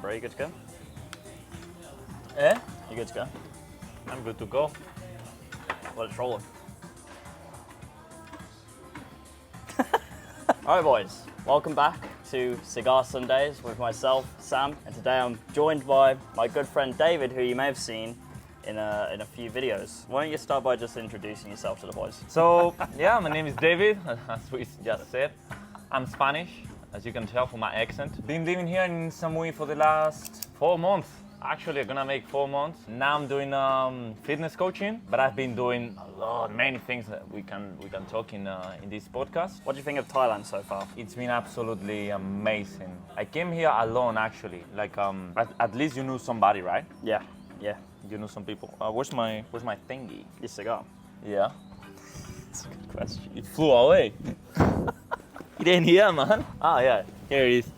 bro? You good to go? Eh? You good to go? I'm good to go. Well, it's rolling. Alright boys, welcome back to Cigar Sundays with myself, Sam, and today I'm joined by my good friend David, who you may have seen in a few videos. Why don't you start by just introducing yourself to the boys? So, yeah, my name is David, as we just said. I'm Spanish, as you can tell from my accent. Been living here in Samui for the last 4 months. Actually, I'm gonna make 4 months. Now I'm doing fitness coaching, but I've been doing many things that we can talk in this podcast. What do you think of Thailand so far? It's been absolutely amazing. I came here alone, actually. Like, at least you knew somebody, right? Yeah. You know some people. Where's my thingy? Your cigar. Yeah. That's a good question. It flew away. It ain't here, man. Ah, yeah. Here it is.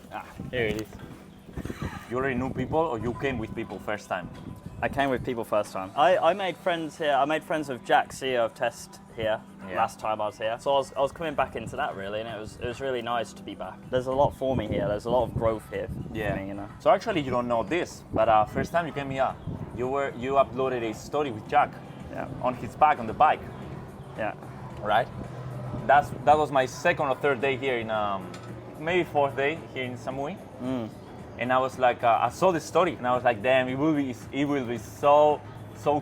Here it is. You already knew people, or you came with people first time? I came with people first time. I made friends here. I made friends with Jack, CEO of Test here, last time I was here. So I was coming back into that really, and it was really nice to be back. There's a lot for me here. There's a lot of growth here. Yeah. For me, you know. So actually, you don't know this, but first time you came here, you uploaded a story with Jack. Yeah. On his back on the bike. Yeah. Right. That was my second or third day here in maybe fourth day here in Samui. And I was like, I saw the story, and I was like, damn, it will be so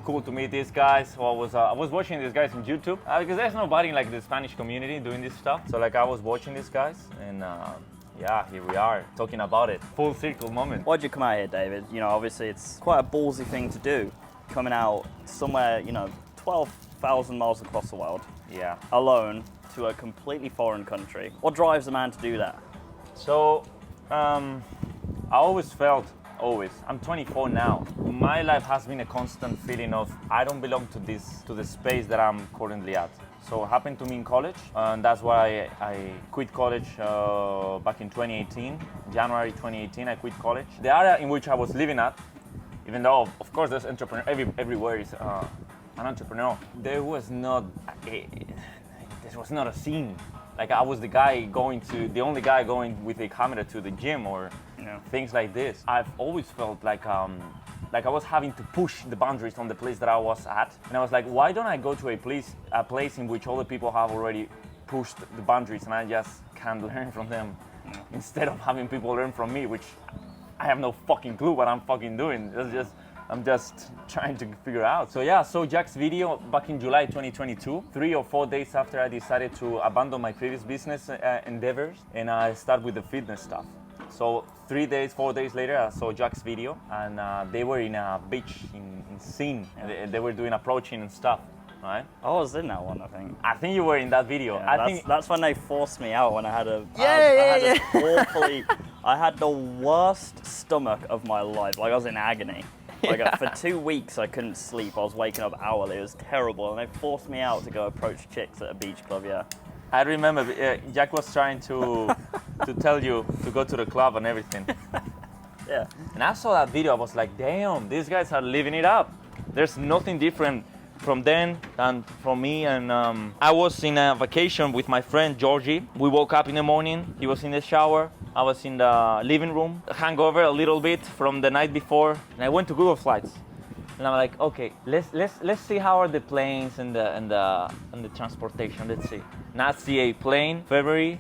cool to meet these guys. So I was watching these guys on YouTube because there's nobody in like the Spanish community doing this stuff. So like I was watching these guys, and yeah, here we are talking about it. Full circle moment. Why'd you come out here, David? You know, obviously it's quite a ballsy thing to do, coming out somewhere, 12,000 miles across the world. Yeah. Alone to a completely foreign country. What drives a man to do that? So, I always felt, I'm 24 now. My life has been a constant feeling of I don't belong to the space that I'm currently at. So it happened to me in college, and that's why I quit college back in 2018, January 2018. I quit college. The area in which I was living at, even though of course there's entrepreneur everywhere is an entrepreneur, there was not a scene. Like I was the only guy going with a camera to the gym or things like this. I've always felt like I was having to push the boundaries on the place that I was at, and I was like, why don't I go to a place in which other people have already pushed the boundaries and I just can learn from them instead of having people learn from me, which I have no fucking clue what I'm fucking doing. I'm just trying to figure out. So yeah, I saw Jack's video back in July 2022, 3 or 4 days after I decided to abandon my previous business endeavors, and I started with the fitness stuff. So 4 days later, I saw Jack's video, and they were in a beach in Sin. They were doing approaching and stuff, right? I was in that one, I think. I think you were in that video. Yeah, that's when they forced me out when I had I had the worst stomach of my life. Like I was in agony. Like for 2 weeks I couldn't sleep. I was waking up hourly. It was terrible, and they forced me out to go approach chicks at a beach club. Yeah. I remember Jack was trying to tell you to go to the club and everything. Yeah. And I saw that video. I was like, damn, these guys are living it up. There's nothing different from then than from me. And I was in a vacation with my friend Georgie. We woke up in the morning. He was in the shower. I was in the living room, hangover a little bit from the night before, and I went to Google Flights. And I'm like, okay, let's see how are the planes and the transportation. Let's see. And I see a plane, February,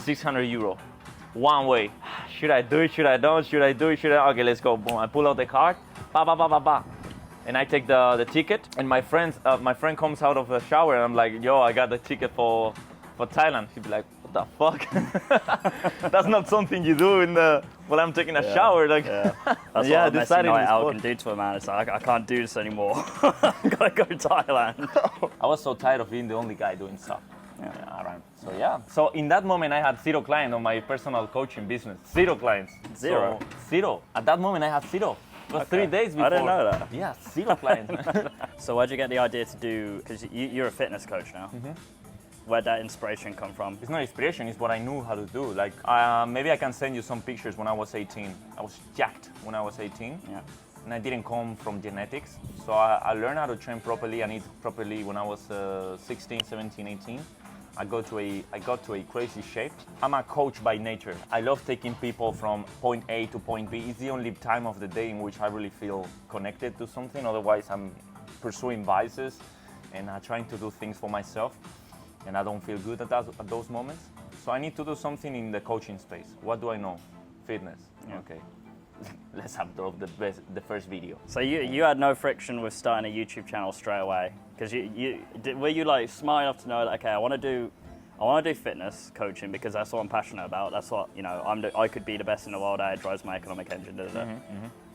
600 euro, one way. Should I do it? Should I don't? Should I do it? Okay, let's go. Boom. I pull out the card. And I take the ticket. And my friend comes out of the shower, and I'm like, yo, I got the ticket for Thailand. He'd be like, what the fuck? That's not something you do while I'm taking a shower. Like, that's what a messy night out can do to a man. It's like, I can't do this anymore. I gotta go to Thailand. I was so tired of being the only guy doing stuff. Right. So yeah. So in that moment, I had 0 clients on my personal coaching business. 0 clients. Zero. So, 0. At that moment, I had 0. It was 3 days before. I didn't know that. Yeah, 0 clients. So where'd you get the idea to do? Because you're a fitness coach now. Mm-hmm. Where'd that inspiration come from? It's not inspiration, it's what I knew how to do. Like, maybe I can send you some pictures when I was 18. I was jacked when I was 18. Yeah. And I didn't come from genetics. So I learned how to train properly and eat properly when I was 16, 17, 18. I got to a crazy shape. I'm a coach by nature. I love taking people from point A to point B. It's the only time of the day in which I really feel connected to something. Otherwise, I'm pursuing vices and trying to do things for myself, and I don't feel good at those moments. So I need to do something in the coaching space. What do I know? Fitness. Yeah. Okay. Let's have the first video. So you had no friction with starting a YouTube channel straight away, because were you like smart enough to know that, okay, I want to do fitness coaching because that's what I'm passionate about. That's what, you know, I could be the best in the world at. It drives my economic engine.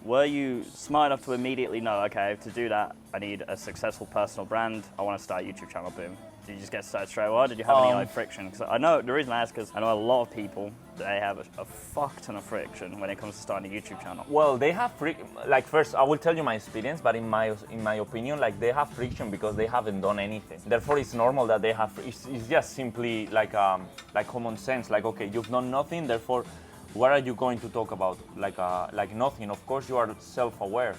Were you smart enough to immediately know, okay, to do that, I need a successful personal brand. I want to start a YouTube channel. Boom. Did you just get started straight away? Or did you have any like friction? Because I know the reason I ask is I know a lot of people, they have a fuck ton of friction when it comes to starting a YouTube channel. Well, they have like, first I will tell you my experience, but in my opinion, like, they have friction because they haven't done anything. Therefore, it's normal that they have. It's just simply like common sense. Like, okay, you've done nothing, therefore, what are you going to talk about? Like nothing. Of course, you are self-aware.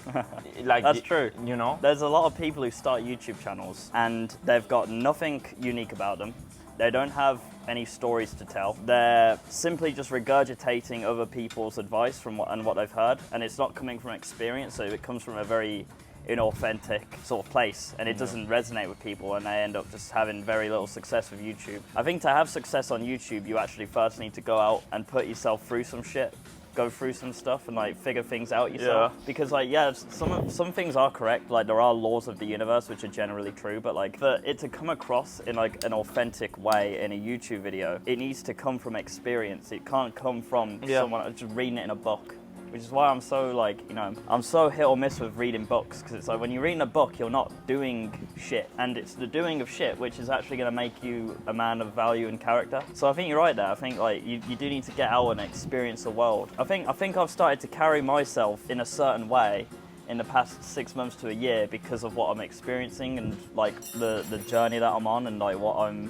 Like, that's true. You know, there's a lot of people who start YouTube channels and they've got nothing unique about them. They don't have any stories to tell. They're simply just regurgitating other people's advice from what they've heard, and it's not coming from experience. So it comes from a very inauthentic sort of place, and it doesn't resonate with people, and they end up just having very little success with YouTube. I think to have success on YouTube, you actually first need to go out and put yourself through some shit, go through some stuff and like figure things out yourself. Yeah. Because like, yeah, some things are correct, like there are laws of the universe which are generally true, but like for it to come across in like an authentic way in a YouTube video, it needs to come from experience. It can't come from someone just reading it in a book. Which is why I'm so like, you know, I'm so hit or miss with reading books, because it's like when you're reading a book, you're not doing shit, and it's the doing of shit which is actually going to make you a man of value and character. So I think you're right there. I think like you do need to get out and experience the world. I think I've started to carry myself in a certain way in the past 6 months to a year because of what I'm experiencing and like the journey that I'm on, and like what I'm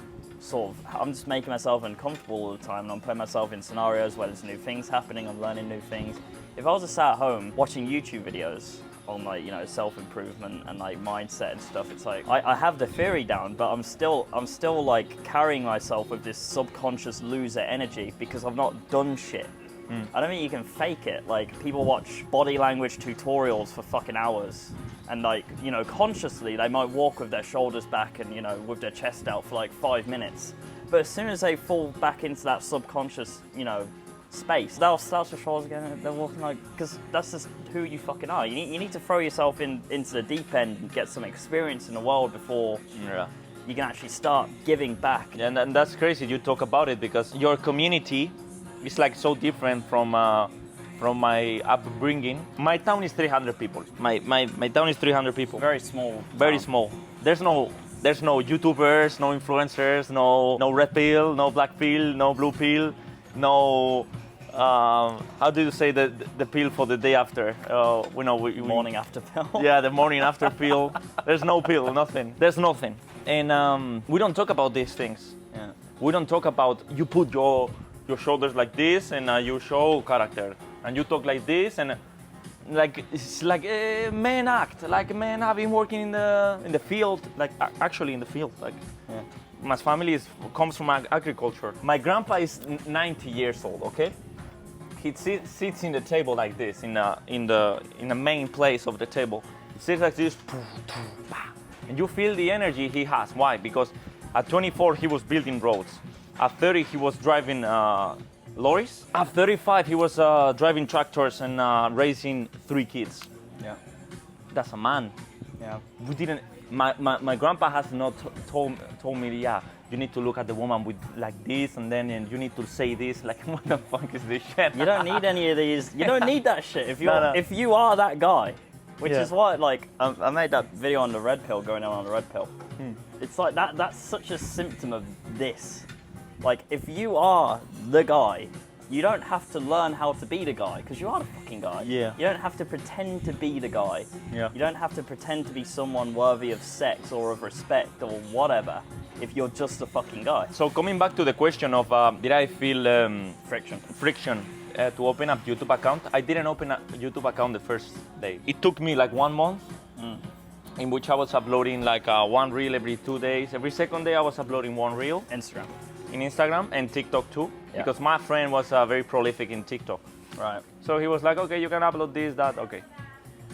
just making myself uncomfortable all the time, and I'm putting myself in scenarios where there's new things happening, I'm learning new things. If I was just sat at home watching YouTube videos on like, you know, self-improvement and like mindset and stuff, it's like I have the theory down, but I'm still like carrying myself with this subconscious loser energy because I've not done shit. I don't think you can fake it. Like, people watch body language tutorials for fucking hours, and like, you know, consciously they might walk with their shoulders back and, you know, with their chest out for like 5 minutes, but as soon as they fall back into that subconscious, you know, space, they'll start to shoulders again, and they're walking like, because that's just who you fucking are. You need to throw yourself into the deep end and get some experience in the world before you can actually start giving back. Yeah, and that's crazy you talk about it, because your community is like so different from my upbringing. My town is 300 people. My town is 300 people. Very small. Very small. There's no YouTubers, no influencers, no red pill, no black pill, no blue pill, no. How do you say the pill for the day after? Morning after pill. Yeah, the morning after pill. There's no pill, nothing. There's nothing. And we don't talk about these things. Yeah. We don't talk about, you put your shoulders like this and you show character, and you talk like this, and like it's like a men act, like men have been working in the field, like actually in the field. Like, my family comes from agriculture. My grandpa is 90 years old. Okay, he sits in the table like this, in the main place of the table. He sits like this, and you feel the energy he has. Why? Because at 24 he was building roads. At 30 he was driving lorries. At 35 he was driving tractors and raising 3 kids. Yeah, that's a man. Yeah, we didn't. My grandpa has not told me, yeah, you need to look at the woman with like this, and you need to say this. Like, what the fuck is this shit? You don't need any of these. You don't need that shit. If you are that guy, which is what, like, I made that video on the red pill, going on the red pill. It's like that's such a symptom of this. Like, if you are the guy, you don't have to learn how to be the guy, because you are the fucking guy. Yeah. You don't have to pretend to be the guy. Yeah. You don't have to pretend to be someone worthy of sex or of respect or whatever, if you're just a fucking guy. So coming back to the question of did I feel friction to open up YouTube account, I didn't open a YouTube account the first day. It took me like 1 month in which I was uploading like one reel every 2 days. Every second day I was uploading one reel. Instagram. In Instagram and TikTok too, Yeah. because my friend was very prolific in TikTok. Right. So he was like, okay, you can upload this, that, okay.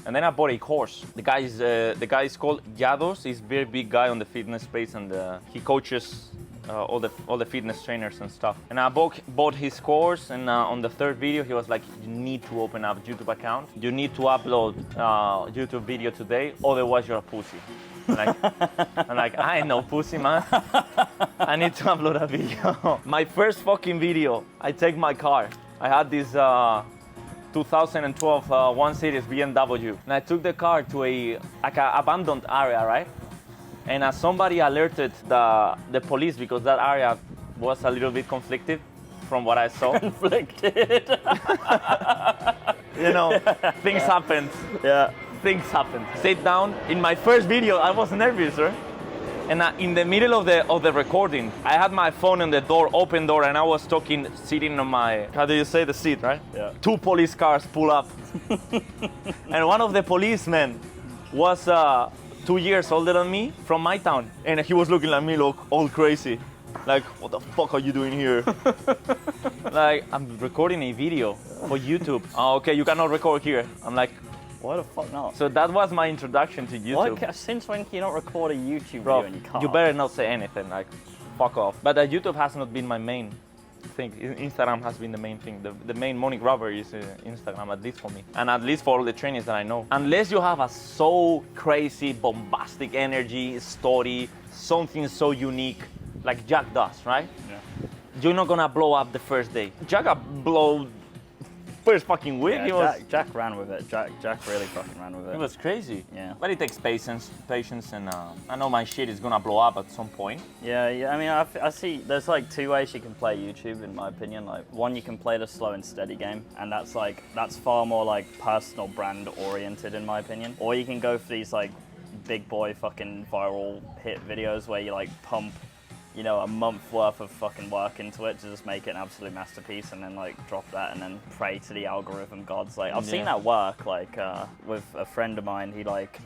And then I bought a course. The guy is called Adonis. He's a very big guy on the fitness space, and he coaches all the fitness trainers and stuff. And I bought his course, and on the third video, he was like, you need to open up a YouTube account. You need to upload YouTube video today, otherwise you're a pussy. I'm like, I ain't no pussy, man. I need to upload a video. My first fucking video, I take my car. I had this 2012 1 Series BMW, and I took the car to a abandoned area, right? And somebody alerted the police because that area was a little bit conflicted from what I saw. Conflicted. You know, things happened. Yeah. Things happened. Sit down. In my first video, I was nervous, right? And in the middle of the recording, I had my phone in the door, open door, and I was talking, sitting on my, how do you say, the seat, right? Yeah. 2 police cars pull up. And one of the policemen was 2 years older than me from my town. And he was looking at me all crazy. Like, what the fuck are you doing here? Like, I'm recording a video for YouTube. Oh, okay, you cannot record here. I'm like, why the fuck not? so that was my introduction to YouTube. Since when can you not record a YouTube Bro, video and you can't? you better not say anything, like, fuck off. But YouTube has not been my main thing. Instagram has been the main thing. The main money grabber is Instagram, at least for me. And at least for all the trainings that I know. Unless you have a so crazy, bombastic energy, story, something so unique, like Jack does, right? Yeah. You're not gonna blow up the first day. Jack blew first fucking week. Yeah, Jack ran with it. Jack really fucking ran with it. It was crazy. Yeah. But it takes patience, and I know my shit is gonna blow up at some point. Yeah. I mean, I see. There's like 2 ways you can play YouTube, in my opinion. Like, one, you can play the slow and steady game, and that's far more like personal brand oriented, in my opinion. Or you can go for these like big boy fucking viral hit videos where you like pump, you know, a month worth of fucking work into it to just make it an absolute masterpiece, and then like drop that and then pray to the algorithm gods. Like, I've seen that work, like with a friend of mine.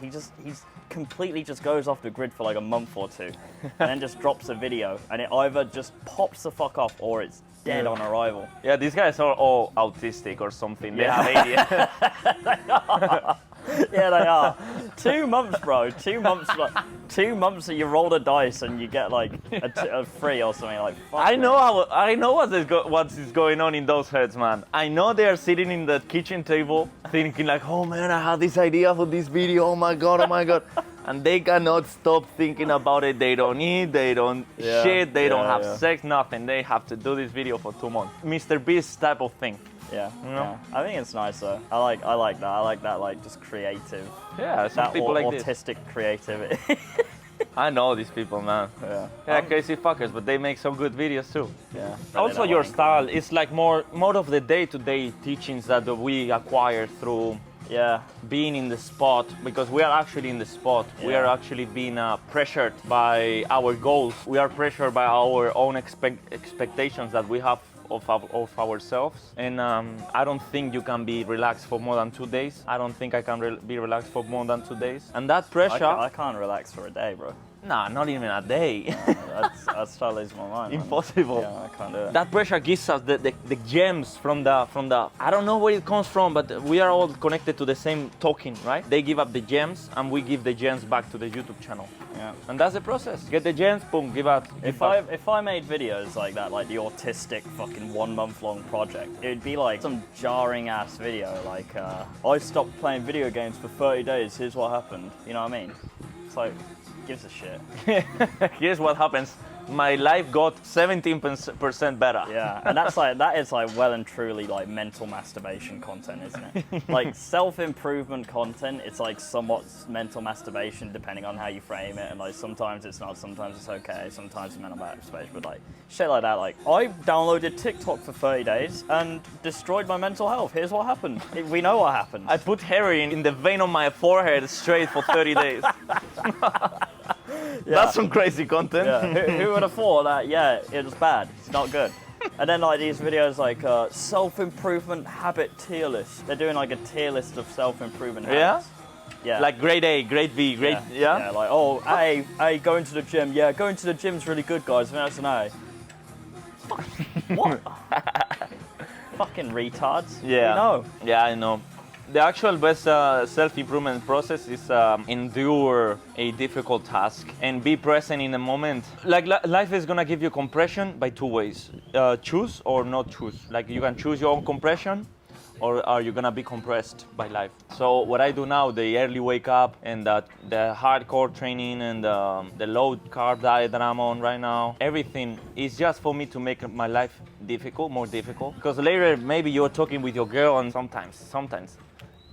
He's completely just goes off the grid for like a month or 2 and then just drops a video, and it either just pops the fuck off or it's dead on arrival. Yeah, these guys are all autistic or something. They have ADHD. Yeah, they are. 2 months, bro. 2 months. 2 months that you roll the dice and you get like a free or something. Like, fuck I know what is going on in those heads, man. I know they are sitting in the kitchen table thinking like, oh man, I had this idea for this video. Oh my god. And they cannot stop thinking about it. They don't eat, they don't shit, they don't have sex, nothing. They have to do this video for 2 months. Mr. Beast type of thing. Yeah, You know? yeah. I think it's nice though. I like that. I like that, like, just creative. Yeah, some That people like this. autistic creativity. I know these people, man. Yeah. Yeah, crazy fuckers, but they make some good videos too. Yeah. Also, your style is like more of the day-to-day teachings that we acquire through being in the spot, because we are actually in the spot. Yeah. We are actually being pressured by our goals. We are pressured by our own expectations that we have of ourselves. And I don't think you can be relaxed for more than 2 days. I don't think I can be relaxed for more than 2 days. And that pressure... I can't relax for a day, bro. Nah, not even a day. I'd start losing my mind. Impossible. Man. Yeah, I can't do it. That pressure gives us the gems from the I don't know where it comes from, but we are all connected to the same token, right? They give up the gems and we give the gems back to the YouTube channel. Yeah. And that's the process. Get the gems, boom, give out. If I made videos like that, like the autistic fucking 1 month long project, it'd be like some jarring ass video, like I stopped playing video games for 30 days, here's what happened. You know what I mean? It's like, gives a shit. Here's what happens. My life got 17% better. Yeah, and that is like well and truly like mental masturbation content, isn't it? Like self-improvement content, it's like somewhat mental masturbation depending on how you frame it, and like sometimes it's not, sometimes it's okay, sometimes it's mental masturbation, but like shit like that, like I downloaded TikTok for 30 days and destroyed my mental health. Here's what happened. We know what happened. I put heroin in the vein on my forehead straight for 30 days. Yeah. That's some crazy content. Yeah. Who would have thought that? Yeah, it was bad. It's not good. And then like these videos like self-improvement habit tier list. They're doing like a tier list of self-improvement habits. Yeah. Like grade A, grade B, grade, yeah? Yeah, like, oh, A, going to the gym. Yeah, going to the gym's really good, guys. I mean, that's an A. What? Fucking retards. Yeah. We know. Yeah, I know. The actual best self-improvement process is endure a difficult task and be present in the moment. Like life is gonna give you compression by two ways: choose or not choose. Like you can choose your own compression, or are you gonna be compressed by life? So what I do now, the early wake up and the hardcore training and the low carb diet that I'm on right now, everything is just for me to make my life difficult, more difficult. Because later maybe you're talking with your girl and sometimes,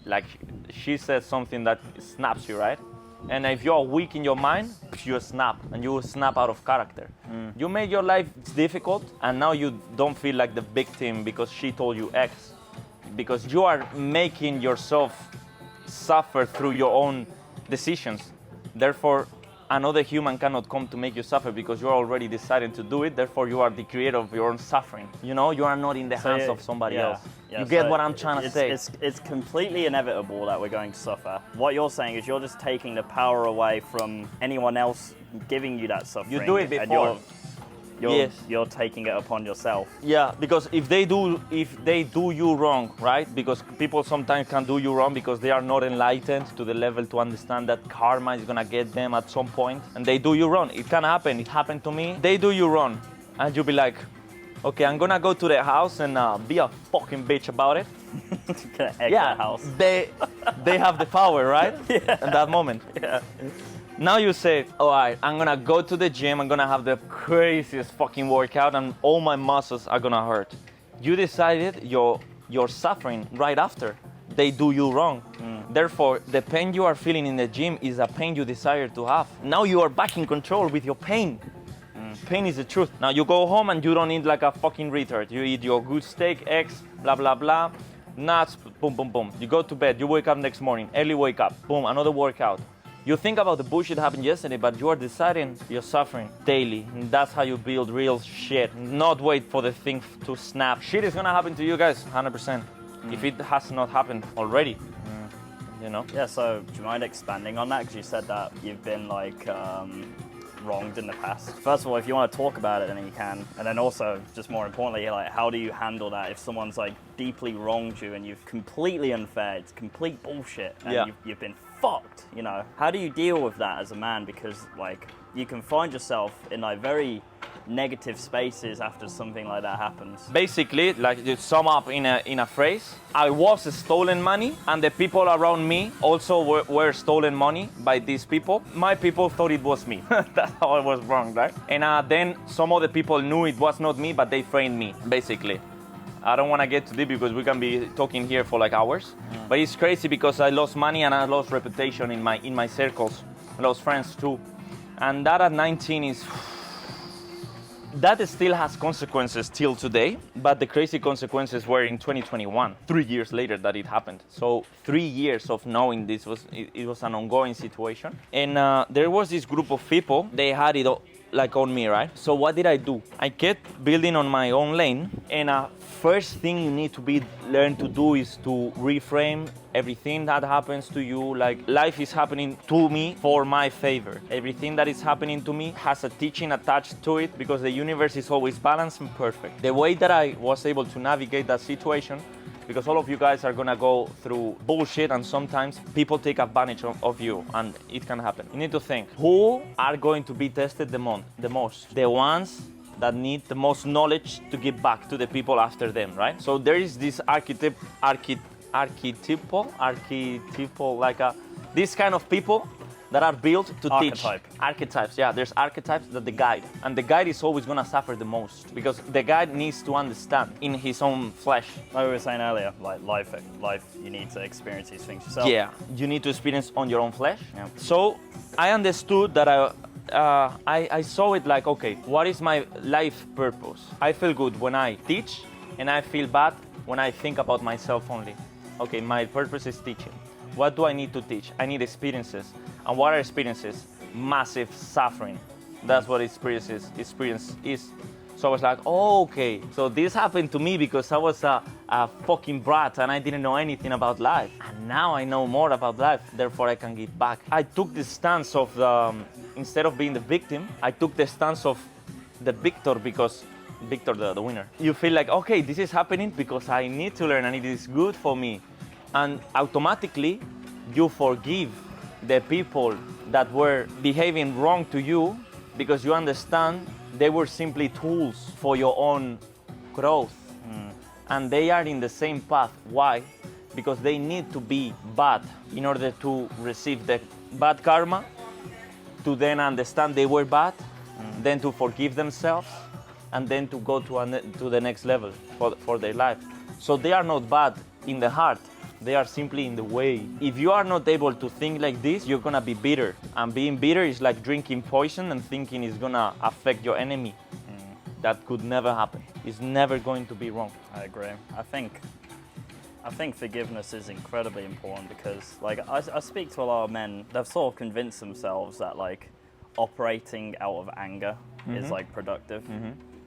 like she says something that snaps you, right? And if you're weak in your mind, you snap, and you snap out of character. You made your life difficult, and now you don't feel like the victim because she told you X. Because you are making yourself suffer through your own decisions. Therefore, another human cannot come to make you suffer because you're already deciding to do it. Therefore, you are the creator of your own suffering. You know, you are not in the hands of somebody else. Yeah, you get so what I'm trying to say? It's completely inevitable that we're going to suffer. What you're saying is you're just taking the power away from anyone else giving you that suffering. You do it before. And you're taking it upon yourself. Yeah, because if they do you wrong, right? Because people sometimes can do you wrong because they are not enlightened to the level to understand that karma is gonna get them at some point, and they do you wrong. It can happen. It happened to me. They do you wrong, and you'll be like, okay, I'm gonna go to their house and be a fucking bitch about it. Yeah, house. They have the power, right? Yeah. In that moment. Yeah. Now you say, all right, I'm gonna go to the gym, I'm gonna have the craziest fucking workout and all my muscles are gonna hurt. You decided you're suffering right after. They do you wrong. Therefore, the pain you are feeling in the gym is a pain you desire to have. Now you are back in control with your pain. Pain is the truth. Now you go home and you don't eat like a fucking retard. You eat your good steak, eggs, blah, blah, blah, nuts, boom, boom, boom. You go to bed, you wake up next morning, early wake up, boom, another workout. You think about the bullshit that happened yesterday, but you are deciding you're suffering daily. And that's how you build real shit. Not wait for the thing to snap. Shit is gonna happen to you guys, 100%. If it has not happened already, you know? Yeah, so do you mind expanding on that? Because you said that you've been like wronged in the past. First of all, if you want to talk about it, then you can. And then also, just more importantly, like how do you handle that if someone's like deeply wronged you and you've completely unfair, it's complete bullshit, and you've been fucked, you know? How do you deal with that as a man? Because like you can find yourself in like very negative spaces after something like that happens. Basically, like you sum up in a phrase, I was stolen money and the people around me also were stolen money by these people. My people thought it was me. That's how I was wrong, right? And then some other people knew it was not me, but they framed me, basically. I don't want to get too deep because we can be talking here for like hours. But it's crazy because I lost money and I lost reputation in my circles. I lost friends too. And that at 19 is... That still has consequences till today, but the crazy consequences were in 2021, 3 years later that it happened. So 3 years of knowing this it was an ongoing situation. And there was this group of people, they had it like on me, right? So what did I do? I kept building on my own lane, and first thing you need to learn to do is to reframe everything that happens to you. Like life is happening to me for my favor. Everything that is happening to me has a teaching attached to it because the universe is always balanced and perfect. The way that I was able to navigate that situation, because all of you guys are gonna go through bullshit and sometimes people take advantage of you and it can happen. You need to think, who are going to be tested the most? The ones that need the most knowledge to give back to the people after them, right? So there is this archetypal, like this kind of people that are built to teach. Archetypes, yeah, there's archetypes that the guide. And the guide is always gonna suffer the most because the guide needs to understand in his own flesh. Like we were saying earlier, like life, you need to experience these things yourself. Yeah, you need to experience on your own flesh. Yeah. So I understood that I saw it like, okay, what is my life purpose? I feel good when I teach and I feel bad when I think about myself only. Okay, my purpose is teaching. What do I need to teach? I need experiences. And what are experiences? Massive suffering. That's what experience is. So I was like, oh, okay. So this happened to me because I was a fucking brat and I didn't know anything about life. And now I know more about life, therefore I can give back. I took the stance of instead of being the victim, I took the stance of the victor, because victor, the winner. You feel like, okay, this is happening because I need to learn and it is good for me. And automatically you forgive the people that were behaving wrong to you, because you understand they were simply tools for your own growth. And they are in the same path. Why? Because they need to be bad in order to receive the bad karma, to then understand they were bad, then to forgive themselves, and then to go to the next level for their life. So they are not bad in the heart, they are simply in the way. If you are not able to think like this, you're gonna be bitter. And being bitter is like drinking poison and thinking it's gonna affect your enemy. That could never happen. It's never going to be wrong. I agree. I think forgiveness is incredibly important, because like I speak to a lot of men, they've sort of convinced themselves that like operating out of anger is like productive.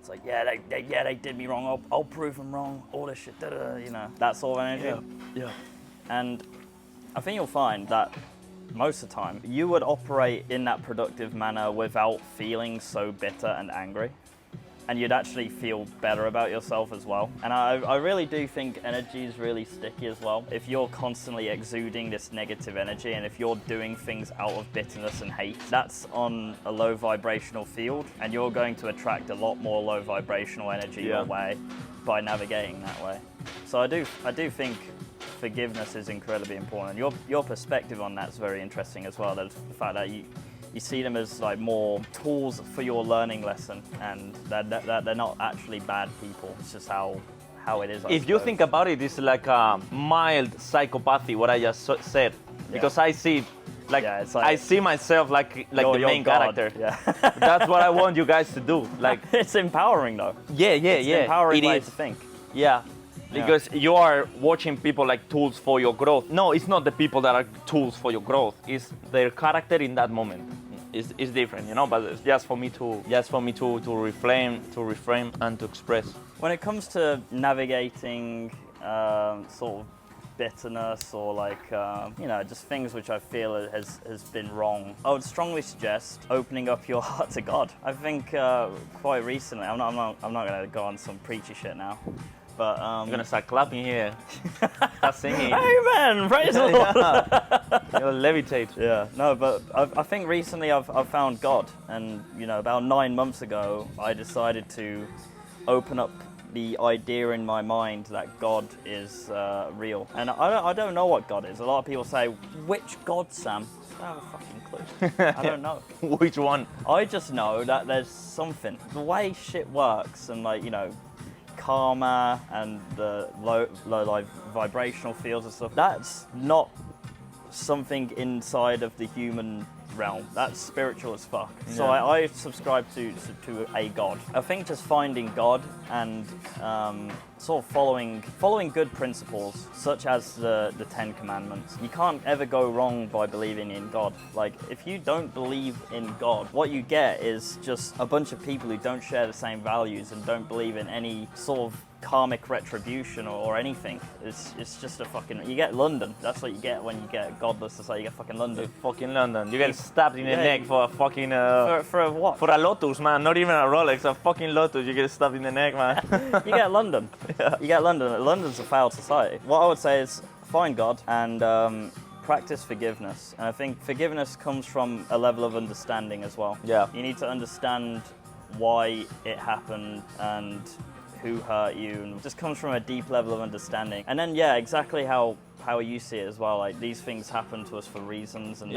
It's like, they did me wrong, I'll prove them wrong, all this shit, you know, that sort of energy. Yeah. And I think you'll find that most of the time you would operate in that productive manner without feeling so bitter and angry. And you'd actually feel better about yourself as well. And I really do think energy is really sticky as well. If you're constantly exuding this negative energy, and if you're doing things out of bitterness and hate, that's on a low vibrational field, and you're going to attract a lot more low vibrational energy your way by navigating that way. So I do think forgiveness is incredibly important. Your perspective on that is very interesting as well. The fact that you see them as like more tools for your learning lesson, and that they're not actually bad people. It's just how it is. If you think about it, it's like a mild psychopathy, what I just said. Because I see, like I see myself like the main character. Yeah. That's what I want you guys to do. Like it's empowering though. It's empowering way to think. Yeah. Because you are watching people like tools for your growth. No, it's not the people that are tools for your growth. It's their character in that moment. It's different, you know. But it's just for me to reframe and to express. When it comes to navigating sort of bitterness or like you know, just things which I feel has been wrong, I would strongly suggest opening up your heart to God. I think quite recently, I'm not going to go on some preachy shit now. But I'm gonna start clapping here. Start singing. Amen! Praise the Lord! You'll levitate. Yeah, no, but I think recently I've found God, and you know, about 9 months ago, I decided to open up the idea in my mind that God is real. And I don't know what God is. A lot of people say, which God, Sam? I don't have a fucking clue. I don't know. Which one? I just know that there's something. The way shit works, and like, you know, karma and the low vibrational fields and stuff, that's not something inside of the human realm. That's spiritual as fuck. Yeah. So I subscribe to a God. I think just finding God and sort of following good principles, such as the 10 Commandments. You can't ever go wrong by believing in God. Like, if you don't believe in God, what you get is just a bunch of people who don't share the same values and don't believe in any sort of karmic retribution or anything. It's just a fucking, you get London. That's what you get when you get godless society. You get fucking London. Fucking London. You get stabbed in the neck for a fucking for a what? For a Lotus, man. Not even a Rolex, a fucking Lotus. You get stabbed in the neck, man. You get London. Yeah. You get London. London's a failed society. What I would say is find God and practice forgiveness. And I think forgiveness comes from a level of understanding as well. Yeah. You need to understand why it happened and who hurt you, and it just comes from a deep level of understanding. And then exactly how you see it as well. Like, these things happen to us for reasons, and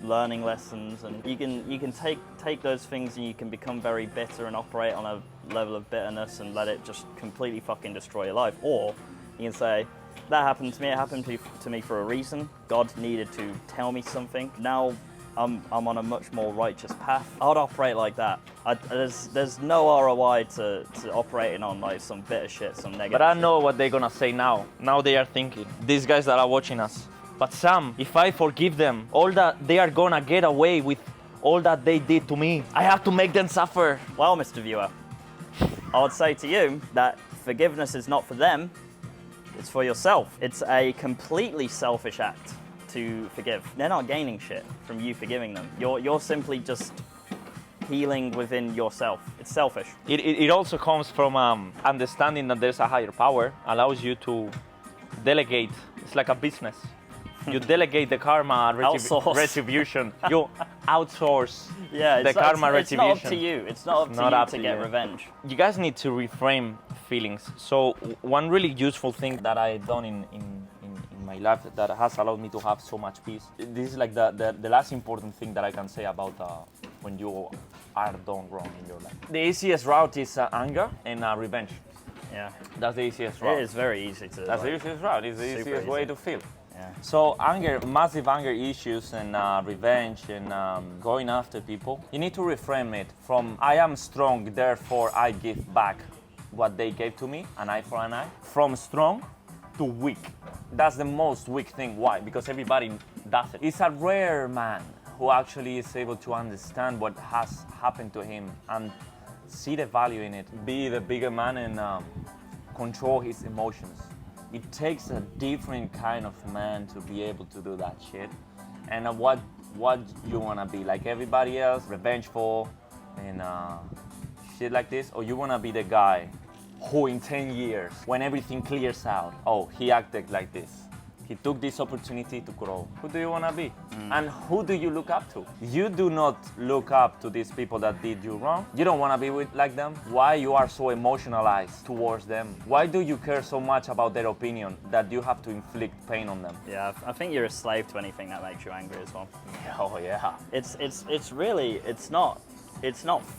learning lessons, and you can take those things and you can become very bitter and operate on a level of bitterness and let it just completely fucking destroy your life. Or you can say, that happened to me, it happened to me for a reason. God needed to tell me something. Now I'm on a much more righteous path. I would operate like that. There's no ROI to operating on like some bitter shit, some negative But I shit. know what they're gonna say now. Now they are thinking, these guys that are watching us. But Sam, if I forgive them, all that they are gonna get away with all that they did to me. I have to make them suffer. Well, Mr. Viewer, I would say to you that forgiveness is not for them, It's for yourself. It's a completely selfish act to forgive. They're not gaining shit from you forgiving them. You're simply just healing within yourself. It's selfish. It also comes from understanding that there's a higher power, allows you to delegate. It's like a business. You delegate the karma retribution. You outsource the karma retribution. It's not up to you. It's not up to you to get revenge. You guys need to reframe feelings. So one really useful thing that I've done in my life that has allowed me to have so much peace. This is like the last important thing that I can say about when you are done wrong in your life. The easiest route is anger and revenge. Yeah. That's the easiest route. It is very easy to. That's the easiest route. It's the easiest way to feel. Yeah. So anger, massive anger issues and revenge and going after people, you need to reframe it from I am strong, therefore I give back what they gave to me, an eye for an eye, from strong to weak. That's the most weak thing. Why? Because everybody does it. It's a rare man who actually is able to understand what has happened to him and see the value in it, be the bigger man and control his emotions. It takes a different kind of man to be able to do that shit. And what you wanna be, like everybody else, revengeful and shit like this, or you wanna be the guy who in 10 years, when everything clears out, oh, he acted like this. He took this opportunity to grow. Who do you want to be? And who do you look up to? You do not look up to these people that did you wrong. You don't want to be like them. Why you are so emotionalized towards them? Why do you care so much about their opinion that you have to inflict pain on them? Yeah, I think you're a slave to anything that makes you angry as well. Oh yeah. It's really it's not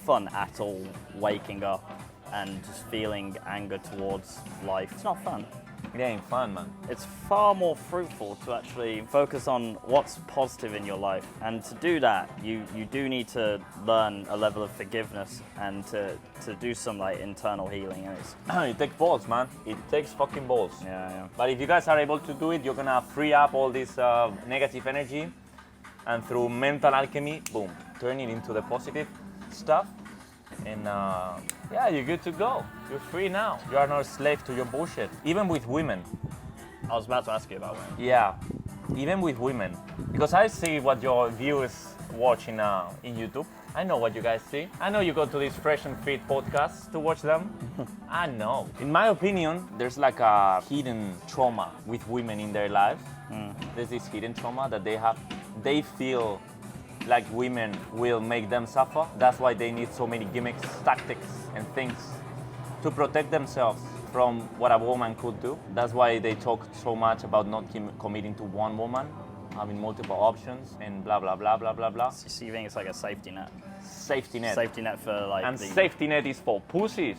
fun at all waking up and just feeling anger towards life. It's not fun. It ain't fun, man. It's far more fruitful to actually focus on what's positive in your life. And to do that, you do need to learn a level of forgiveness and to do some like internal healing. And it takes balls, man. It takes fucking balls. Yeah. But if you guys are able to do it, you're gonna free up all this negative energy, and through mental alchemy, boom, turn it into the positive stuff. And yeah, you're good to go. You're free now. You are not a slave to your bullshit. Even with women. I was about to ask you about women. Yeah, even with women. Because I see what your viewers watch in YouTube. I know what you guys see. I know you go to these Fresh and Fit podcasts to watch them. I know. In my opinion, there's like a hidden trauma with women in their lives. There's this hidden trauma that they have. They feel like women will make them suffer. That's why they need so many gimmicks, tactics, and things to protect themselves from what a woman could do. That's why they talk so much about not committing to one woman, having multiple options, and blah, blah, blah, blah, blah, blah. So you think it's like a safety net? Safety net. Safety net for like and safety net is for pussies.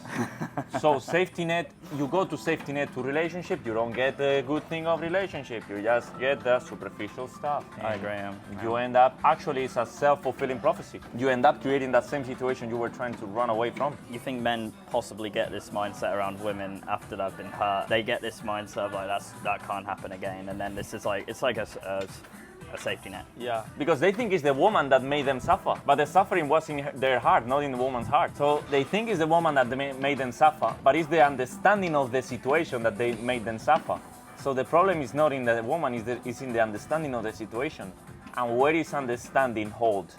So safety net, you go to safety net to relationship, you don't get the good thing of relationship. You just get the superficial stuff. I agree. You end up, actually it's a self-fulfilling prophecy. You end up creating that same situation you were trying to run away from. You think men possibly get this mindset around women after they've been hurt? They get this mindset of like that can't happen again, and then this is like it's like a safety net. Yeah, because they think it's the woman that made them suffer, but the suffering was in their heart, not in the woman's heart. So they think it's the woman that made them suffer, but it's the understanding of the situation that they made them suffer. So the problem is not in the woman, it's in the understanding of the situation. And where is understanding hold?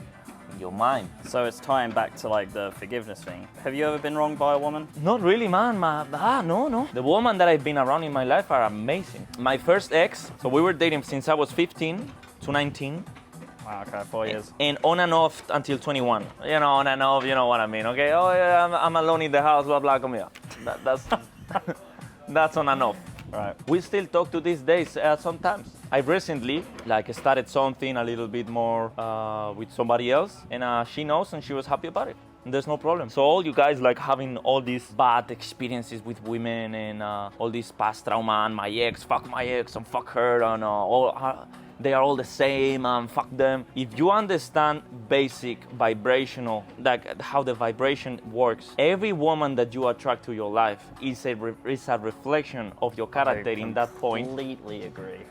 In your mind. So it's tying back to like the forgiveness thing. Have you ever been wronged by a woman? Not really, man. No. The women that I've been around in my life are amazing. My first ex, so we were dating since I was 15 to 19. Wow, okay, 4 years. And on and off until 21. You know, on and off, you know what I mean, okay? Oh yeah, I'm alone in the house, blah, blah, come here. That's that's on and off. Right. We still talk to these days sometimes. I recently started something a little bit more with somebody else, and she knows and she was happy about it. And there's no problem. So all you guys like having all these bad experiences with women and all this past trauma and my ex and fuck her and they are all the same and fuck them. If you understand basic vibrational, like how the vibration works, every woman that you attract to your life is a reflection of your character in that point. Completely agree.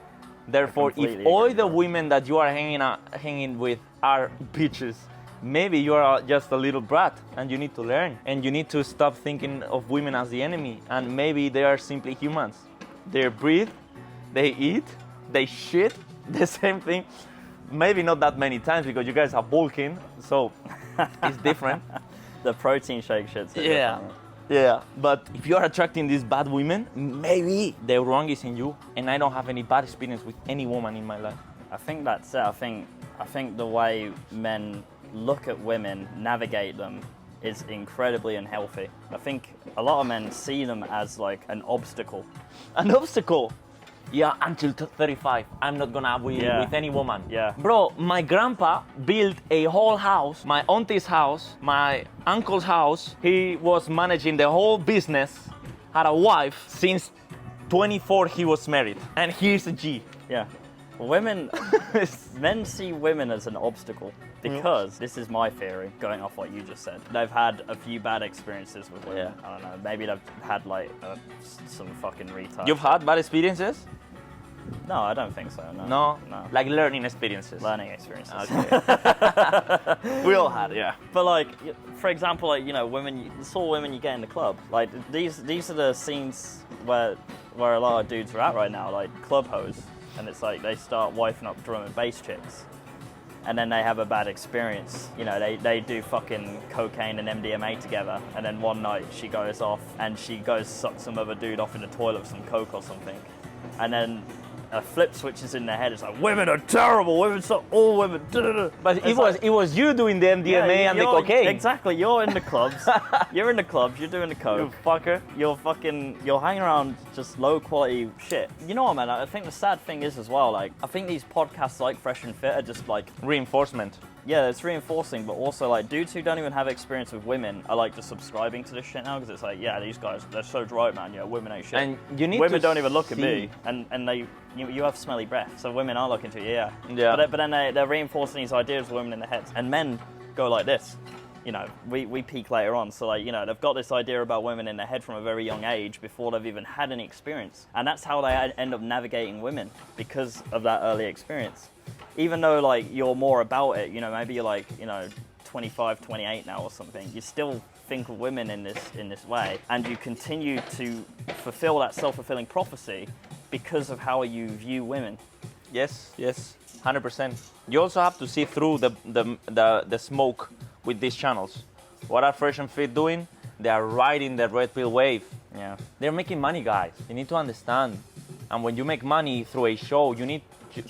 Therefore, if all the women that you are hanging with are bitches, maybe you are just a little brat and you need to learn. And you need to stop thinking of women as the enemy. And maybe they are simply humans they breathe, they eat, they shit, the same thing. Maybe not that many times because you guys are bulking, so it's different. The protein shake shits. Yeah, but if you are attracting these bad women, maybe the wrong is in you. And I don't have any bad experience with any woman in my life. I think that's it. I think the way men look at women, navigate them, is incredibly unhealthy. I think a lot of men see them as like an obstacle. An obstacle? Yeah, until 35, I'm not gonna be with any woman. Yeah. Bro, my grandpa built a whole house, my auntie's house, my uncle's house. He was managing the whole business, had a wife. Since 24, he was married. And here's a G. Yeah. Men see women as an obstacle because, this is my theory, going off what you just said, they've had a few bad experiences with women. I don't know, maybe they've had like some fucking retard. You've had bad experiences? No, I don't think so, no. No? Like learning experiences? Learning experiences. Okay. We all had, yeah. But like, for example, like, you know, you saw women you get in the club. Like, these are the scenes where a lot of dudes are at right now, like club hoes. And it's like they start wifing up drum and bass chicks. And then they have a bad experience. You know, they do fucking cocaine and MDMA together. And then one night she goes off and she goes suck some other dude off in the toilet with some coke or something. And then a flip switches in their head. It's like, women are terrible. Women suck all women. But it was you doing the MDMA and the cocaine. Exactly. You're in the clubs. You're in the clubs. You're doing the coke. You fucker. You're hanging around just low quality shit. You know what, man? I think the sad thing is as well, like, I think these podcasts like Fresh and Fit are just like reinforcement. Yeah, it's reinforcing, but also like dudes who don't even have experience with women are like just subscribing to this shit now because it's like, yeah, these guys, they're so dry, man. Yeah, women ain't shit. And you need women to don't even look at see. me, and you have smelly breath, so women are looking to you, yeah. But then they're reinforcing these ideas of women in their heads, and men go like this. You know, we peak later on, so like, you know, they've got this idea about women in their head from a very young age before they've even had any experience, and that's how they end up navigating women because of that early experience. Even though like you're more about it, you know, maybe you're like, you know, 25, 28 now or something, you still think of women in this way, and you continue to fulfill that self-fulfilling prophecy because of how you view women. Yes, 100%. You also have to see through the smoke with these channels. What are Fresh and Fit doing? They are riding the red pill wave. Yeah. They're making money, guys. You need to understand. And when you make money through a show, you need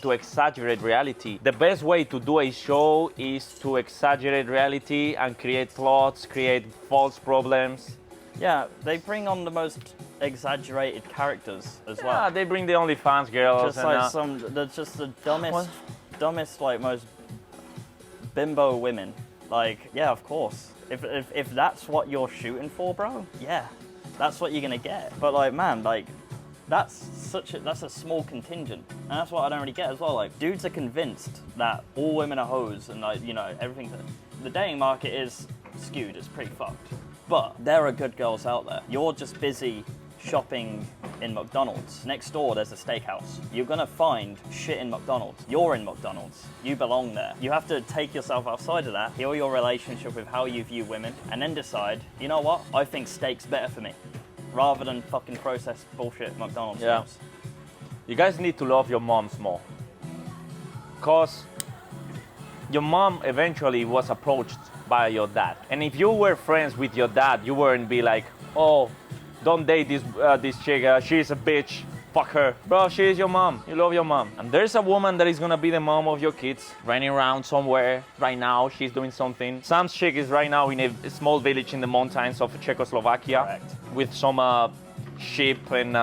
to exaggerate reality. The best way to do a show is to exaggerate reality and create plots, create false problems. Yeah, they bring on the most exaggerated characters as well. Yeah, they bring the OnlyFans girls. Just like just the dumbest, like most bimbo women. Like, yeah, of course. If that's what you're shooting for, bro, yeah, that's what you're gonna get. But like, man, like, that's a small contingent, and that's what I don't really get as well. Like, dudes are convinced that all women are hoes, and like, you know, everything. The dating market is skewed. It's pretty fucked. But there are good girls out there. You're just busy shopping in McDonald's. Next door, there's a steakhouse. You're gonna find shit in McDonald's. You're in McDonald's. You belong there. You have to take yourself outside of that, heal your relationship with how you view women, and then decide, you know what? I think steak's better for me, rather than fucking processed bullshit McDonald's. Yeah. Meals. You guys need to love your moms more. Cause your mom eventually was approached by your dad. And if you were friends with your dad, you wouldn't be like, oh, don't date this chick, she's a bitch, fuck her. Bro, she is your mom, you love your mom. And there's a woman that is gonna be the mom of your kids, running around somewhere right now, she's doing something. Sam's chick is right now in a small village in the mountains of Czechoslovakia. Correct. With some sheep and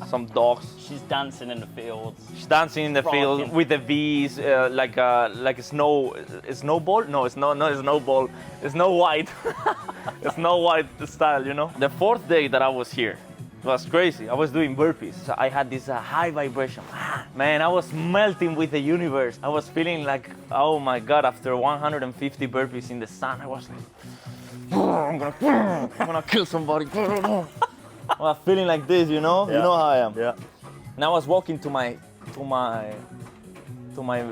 some dogs. She's dancing in the fields. She's dancing in the field with the V's, like a snowball. No, it's not a snowball. It's Snow White. It's Snow White style, you know. The fourth day that I was here, it was crazy. I was doing burpees. So I had this high vibration. Man, I was melting with the universe. I was feeling like, oh my God, after 150 burpees in the sun, I was like, I'm gonna kill somebody. I was feeling like this, you know. Yeah. You know how I am. Yeah. And I was walking to my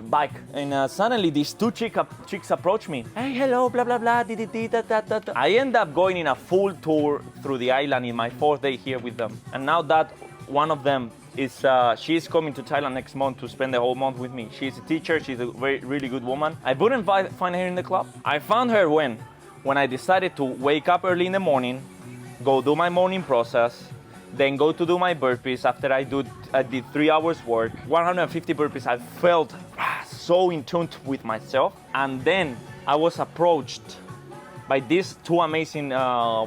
bike, and suddenly these two chicks approached me. Hey, hello, blah blah blah, da. I end up going in a full tour through the island in my fourth day here with them. And now that one of them is she's coming to Thailand next month to spend the whole month with me. She's a teacher. She's a really good woman. I wouldn't find her in the club. I found her when I decided to wake up early in the morning, go do my morning process, then go to do my burpees. After I did 3 hours work, 150 burpees. I felt so in tune with myself. And then I was approached by these two amazing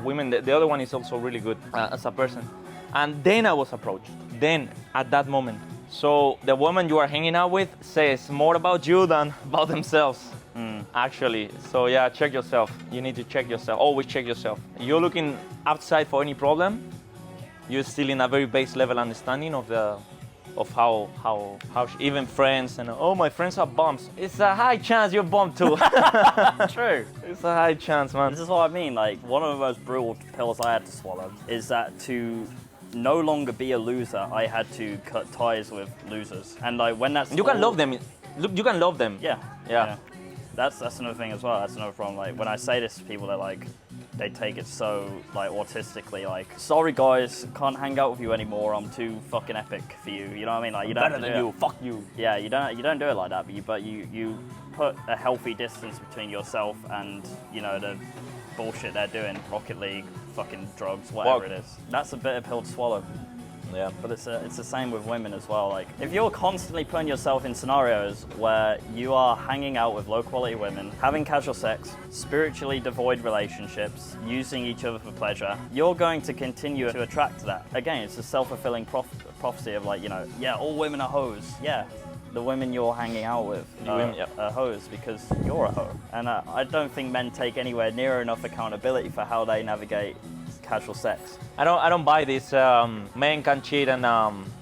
women. The other one is also really good as a person. And then I was approached. Then at that moment. So the woman you are hanging out with says more about you than about themselves. Actually. So yeah, check yourself. You need to check yourself. Always check yourself. You're looking outside for any problem. You're still in a very base level understanding of how even friends and my friends are bums. It's a high chance you're bummed too. True. It's a high chance, man. This is what I mean. Like, one of the most brutal pills I had to swallow is that to no longer be a loser, I had to cut ties with losers. And like, when that's you can love them. Look, you can love them. Yeah. That's another thing as well. That's another problem. Like, when I say this to people, they're like, they take it so like autistically. Like, sorry guys, can't hang out with you anymore. I'm too fucking epic for you. You know what I mean? Like, you don't better than you. Fuck you. Yeah, you don't do it like that. But you put a healthy distance between yourself and the bullshit they're doing. Rocket League, fucking drugs, whatever it is. That's a bitter pill to swallow. Yeah. But it's the same with women as well. Like, if you're constantly putting yourself in scenarios where you are hanging out with low quality women, having casual sex, spiritually devoid relationships, using each other for pleasure, you're going to continue to attract that. Again, it's a self-fulfilling prophecy of like, all women are hoes. Yeah, the women you're hanging out with are hoes because you're a hoe. And I don't think men take anywhere near enough accountability for how they navigate casual sex. I don't buy this. Men can cheat and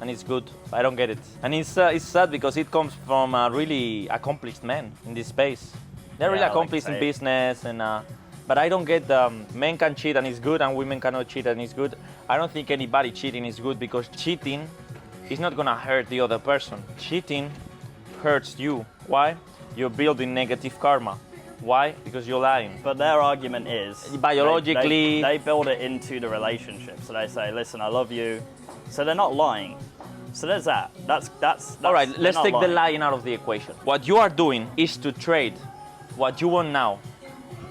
it's good. I don't get it. And it's sad because it comes from really accomplished men in this space. They're really accomplished in business but I don't get men can cheat and it's good and women cannot cheat and it's good. I don't think anybody cheating is good because cheating is not gonna hurt the other person. Cheating hurts you. Why? You're building negative karma. Why? Because you're lying. But their argument is biologically they build it into the relationship. So they say, "Listen, I love you." So they're not lying. So there's that. That's all right. Let's take the lying out of the equation. What you are doing is to trade what you want now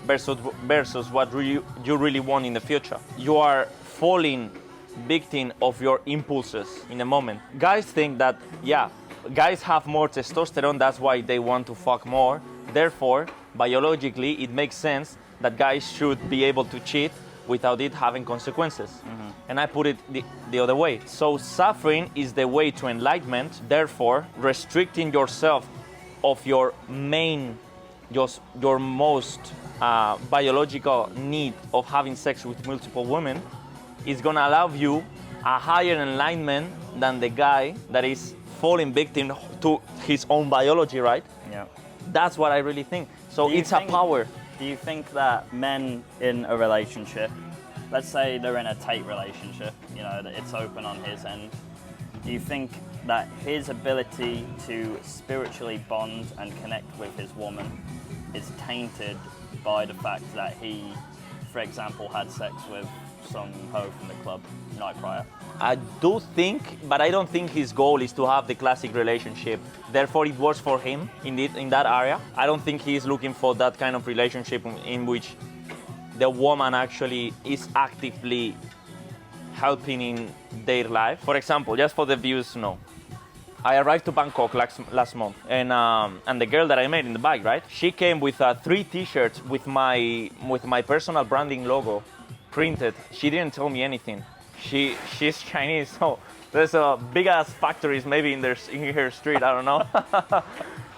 versus what you really want in the future. You are falling victim of your impulses in a moment. Guys think that guys have more testosterone. That's why they want to fuck more. Therefore, biologically, it makes sense that guys should be able to cheat without it having consequences. Mm-hmm. And I put it the other way. So suffering is the way to enlightenment. Therefore, restricting yourself of your your most biological need of having sex with multiple women is gonna allow you a higher enlightenment than the guy that is falling victim to his own biology, right? Yeah. That's what I really think. So it's a power. Do you think that men in a relationship, let's say they're in a tight relationship, that it's open on his end, do you think that his ability to spiritually bond and connect with his woman is tainted by the fact that he, for example, had sex with some hoe from the club night prior? I do think, but I don't think his goal is to have the classic relationship. Therefore, it works for him in that area. I don't think he is looking for that kind of relationship in which the woman actually is actively helping in their life. For example, just for the views, I arrived to Bangkok last month, and the girl that I met in the bike, right? She came with 3 T-shirts with my personal branding logo printed. She didn't tell me anything. She's Chinese, so there's a big ass factories maybe in her street. I don't know.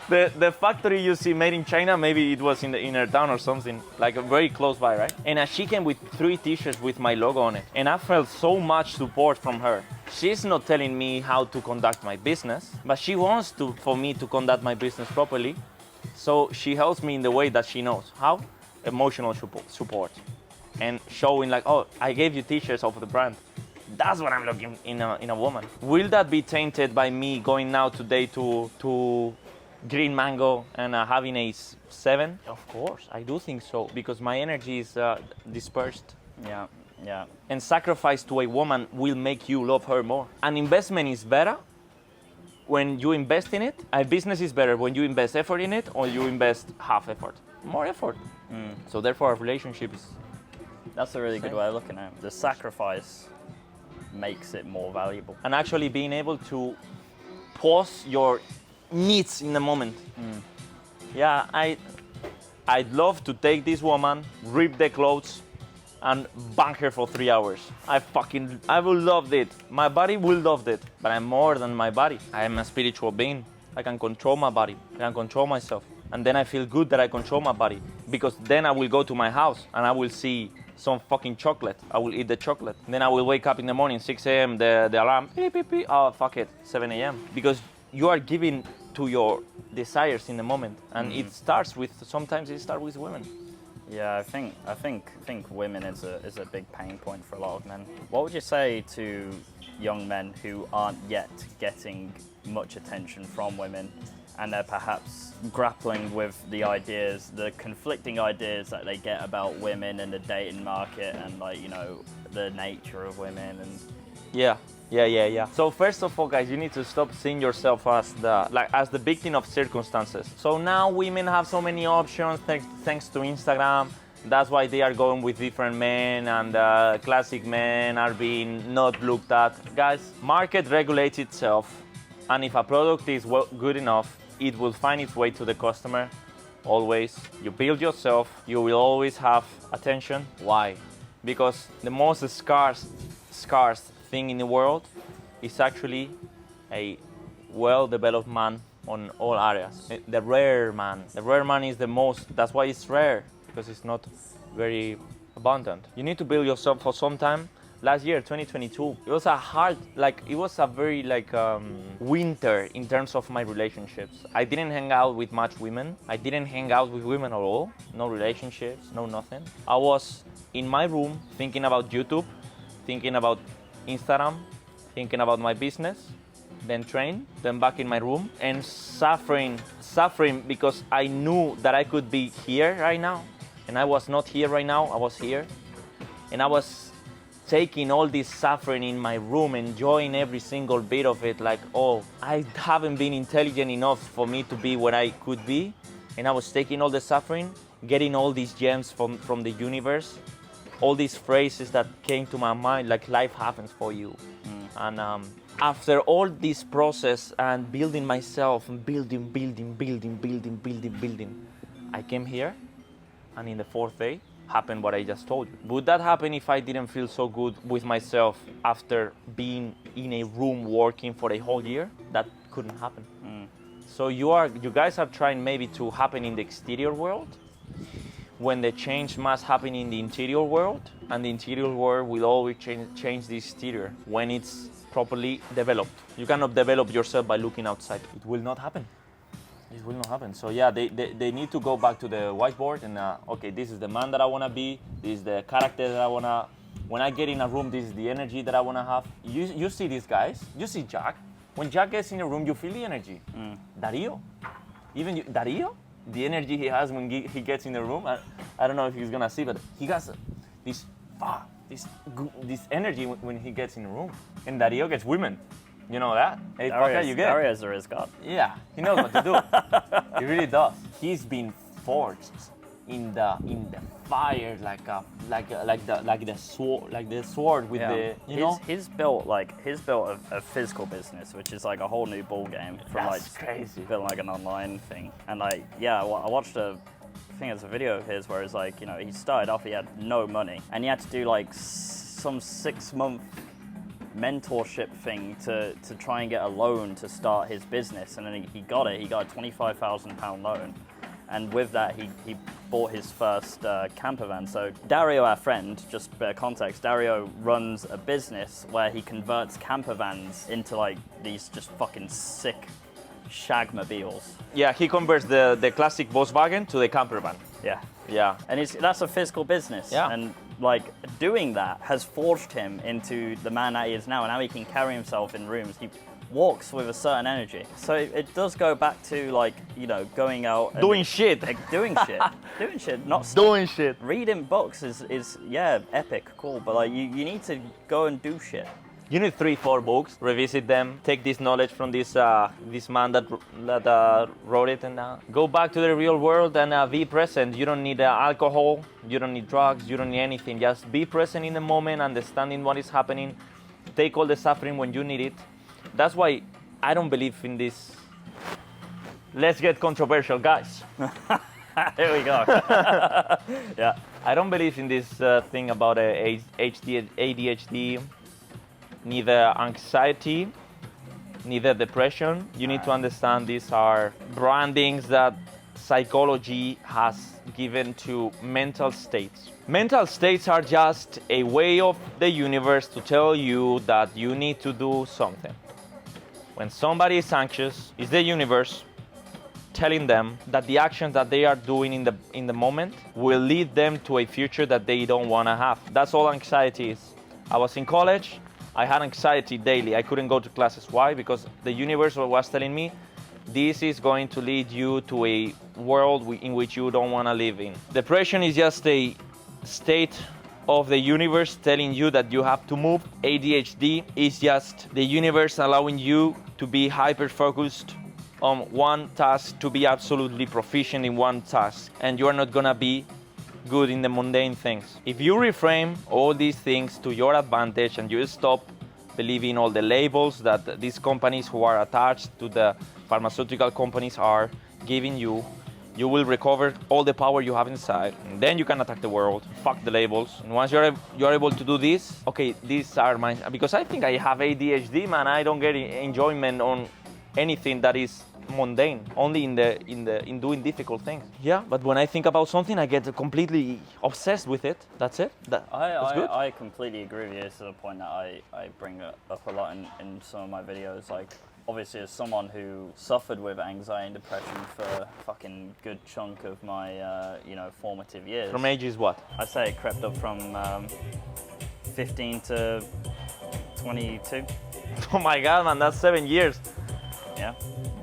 the factory you see made in China, maybe it was in her town or something, like very close by, right? And she came with 3 T-shirts with my logo on it, and I felt so much support from her. She's not telling me how to conduct my business, but she wants for me to conduct my business properly. So she helps me in the way that she knows how. Emotional support. And showing like, I gave you T-shirts of the brand. That's what I'm looking in a woman. Will that be tainted by me going now today to Green Mango and having a 7? Of course, I do think so, because my energy is dispersed. Yeah. Yeah. And sacrifice to a woman will make you love her more. An investment is better when you invest in it. A business is better when you invest effort in it or you invest half effort. More effort. So therefore, a relationship is... That's a really good way of looking at it. The sacrifice makes it more valuable. And actually being able to pause your needs in the moment. Yeah, I'd love to take this woman, rip the clothes, and bang her for 3 hours. I will love it. My body will love it, but I'm more than my body. I am a spiritual being. I can control my body. I can control myself. And then I feel good that I control my body, because then I will go to my house and I will see some fucking chocolate. I will eat the chocolate. Then I will wake up in the morning, 6 a.m., the alarm, beep, beep, beep. Oh, fuck it, 7 a.m. Because you are giving to your desires in the moment. And it starts with, sometimes it starts with women. Yeah, I think women is a big pain point for a lot of men. What would you say to young men who aren't yet getting much attention from women, and they're perhaps grappling with the ideas, the conflicting ideas that they get about women and the dating market and, like, you know, the nature of women and... Yeah. So first of all, guys, you need to stop seeing yourself as the victim of circumstances. So now women have so many options thanks to Instagram. That's why they are going with different men, and classic men are being not looked at. Guys, market regulates itself, and if a product is good enough, it will find its way to the customer. Always. You build yourself, you will always have attention. Why? Because the most scarce thing in the world is actually a well-developed man on all areas. The rare man. The rare man is the most, that's why it's rare, because it's not very abundant. You need to build yourself for some time. Last year, 2022, it was a very winter in terms of my relationships. I didn't hang out with much women. I didn't hang out with women at all. No relationships, no nothing. I was in my room thinking about YouTube, thinking about Instagram, thinking about my business, then train, then back in my room, and suffering because I knew that I could be here right now, and I was not here right now, I was here, and I was taking all this suffering in my room, enjoying every single bit of it, like, oh, I haven't been intelligent enough for me to be what I could be, and I was taking all the suffering, getting all these gems from the universe, all these phrases that came to my mind, like life happens for you. And after all this process and building myself and building, I came here, and in the 4th day happened what I just told you. Would that happen if I didn't feel so good with myself after being in a room working for a whole year? That couldn't happen. So you guys are trying maybe to happen in the exterior world, when the change must happen in the interior world, and the interior world will always change the exterior when it's properly developed. You cannot develop yourself by looking outside. It will not happen. It will not happen. So yeah, they need to go back to the whiteboard and okay, this is the man that I want to be, this is the character that I want to... When I get in a room, this is the energy that I want to have. You see these guys, you see Jack. When Jack gets in a room, you feel the energy. Dario, Dario? The energy he has when he gets in the room, I don't know if he's gonna see, but he has this energy when he gets in the room. And Dario gets women. You know that? Hey, fucker, you get. Dario's a risk god. Yeah, he knows what to do. He really does. He's been forged in the fire like the sword with the He's built a physical business, which is like a whole new ball game from crazy. Building like an online thing. And I watched I think it's a video of his where it's like, you know, he started off, he had no money, and he had to do like some 6-month mentorship thing to try and get a loan to start his business, and then he got it. He got a £25,000 loan, and with that he bought his first camper van. So Dario, our friend, just for context, Dario runs a business where he converts camper vans into like these just fucking sick shagmobiles. Yeah, he converts the classic Volkswagen to the camper van. Yeah. And that's a physical business. Yeah. And like doing that has forged him into the man that he is now, and now he can carry himself in rooms. walks with a certain energy. So it does go back to like, you know, going out and Doing shit. like, doing shit, doing shit, not Doing shit. reading books is yeah, epic, cool, but like you need to go and do shit. You need 3-4 books, revisit them, take this knowledge from this man that wrote it, and go back to the real world and be present. You don't need alcohol, you don't need drugs, you don't need anything. Just be present in the moment, understanding what is happening. Take all the suffering when you need it. That's why I don't believe in this. Let's get controversial, guys. Here we go. Yeah. I don't believe in this thing about ADHD. Neither anxiety, neither depression. You need to understand these are brandings that psychology has given to mental states. Mental states are just a way of the universe to tell you that you need to do something. When somebody is anxious, it's the universe telling them that the actions that they are doing in the moment will lead them to a future that they don't want to have. That's all anxiety is. I was in college. I had anxiety daily. I couldn't go to classes. Why? Because the universe was telling me this is going to lead you to a world in which you don't want to live in. Depression is just a state of the universe telling you that you have to move. ADHD is just the universe allowing you to be hyper-focused on one task, to be absolutely proficient in one task, and you are not gonna be good in the mundane things. If you reframe all these things to your advantage and you stop believing all the labels that these companies who are attached to the pharmaceutical companies are giving you, you will recover all the power you have inside, and then you can attack the world. Fuck the labels. And once you're able to do this, okay, these are my, because I think I have ADHD, man. I don't get enjoyment on anything that is mundane, only in doing difficult things. Yeah, but when I think about something, I get completely obsessed with it. That's it. That's good. I completely agree with you. It's to the point that I bring up a lot in some of my videos. Like, obviously, as someone who suffered with anxiety and depression for a fucking good chunk of my formative years. From ages what? I'd say it crept up from 15 to 22. Oh my God, man, that's 7 years. Yeah.